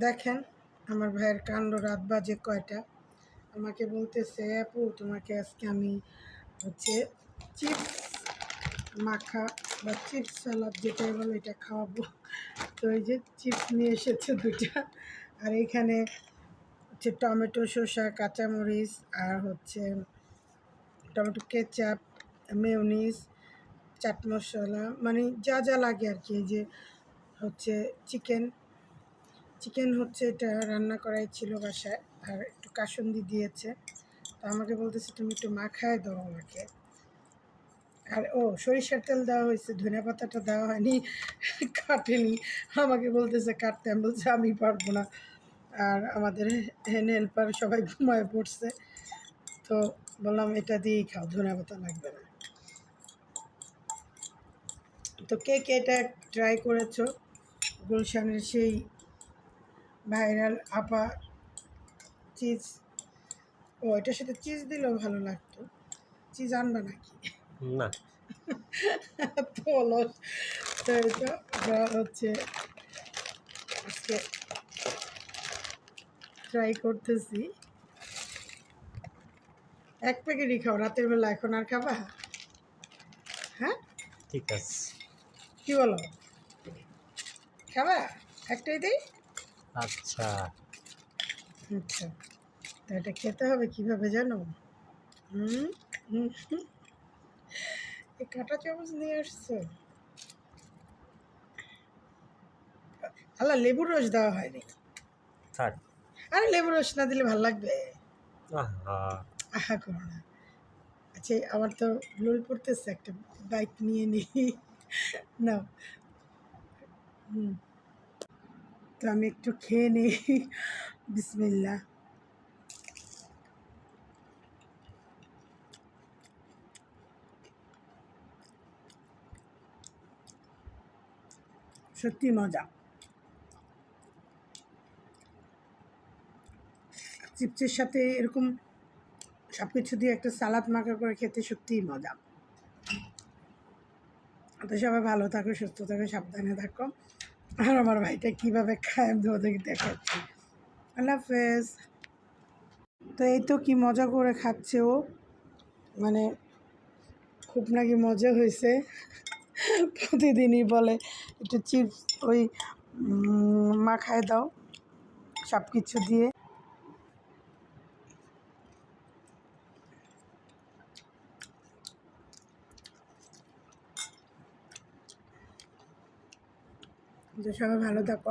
দেখেন আমার ভাইয়ের কাণ্ড, রাত বাজে কয়টা, আমাকে বলতেছে আপু তোমাকে আজকে আমি হচ্ছে চিপস মাখা বা চিপস সালাদ যেটাই বলো এটা খাওয়াবো। তো এই যে চিপস নিয়ে এসেছে দুটা, আর এখানে হচ্ছে টমেটো, শসা, কাঁচামরিচ, আর হচ্ছে tomato ketchup, mayonnaise, chaat masala, মানে যা যা লাগে আর কি। এই যে হচ্ছে চিকেন হচ্ছে এটা রান্না করাই ছিল বাসায়, আর একটু কাসুন্দি দিয়েছে। তো আমাকে বলতেছে তুমি একটু মাখায় দাও আমাকে। আর সরিষার তেল দেওয়া হয়েছে, ধনে পাতাটা দেওয়া হয়নি, কাটেনি। আমাকে বলতেছে কাটতে, আমি বলছি আমি পারবো না। আর আমাদের হেল্পার সবাই ঘুমায় পড়ছে, তো বললাম এটা দিয়েই খাও, ধনে পাতা লাগবে না। তো কে কে এটা ট্রাই করেছো? গুলশানের সেই ভাইরাল আপা চিজ, এটার সাথে চিজ দিলেও ভালো লাগতো। চিজ আনবা নাকি? না, বলো। তো এটা হচ্ছে আজকে ট্রাই করতেছি। এক প্যাকেটই খাও রাতের বেলা, এখন আর খাবা? হ্যাঁ, ঠিক আছে। কি বলো, খাবা? একটাই দিই? আচ্ছা, আচ্ছা, তো এটা খেতে হবে কিভাবে জানো? হুম হুম, এই কাঁটা চামচ নিয়ে আসছো? আল্লাহ, লেবুর রস দেওয়া হয়নি। থাক। আরে লেবুর রস না দিলে ভালো লাগবে? আহা, আহা করো না। আচ্ছা, আমার তো লোল পড়তেছে, একটা বাইক নিয়ে নিই না। হুম, তো আমি একটু খেয়ে নিই। বিসমিল্লাহ। সত্যি মজা। চিপসের সাথে এরকম সব কিছু দিয়ে একটা সালাদ মাখা করে খেতে সত্যিই মজা। তো সবাই ভালো থাকো, সুস্থ থাকো, সাবধানে থাকো। আর আমার ভাইটা কীভাবে খায় আমি তোমাদেরকে দেখাচ্ছি। আল্লাহ হাফেজ। তো এই তো কি মজা করে খাচ্ছে ও, মানে খুব নাকি মজা হয়েছে। প্রতিদিনই বলে একটু চিপস ওই মাখায় দাও সব কিছু দিয়ে। তো সবাই ভালো থাকো।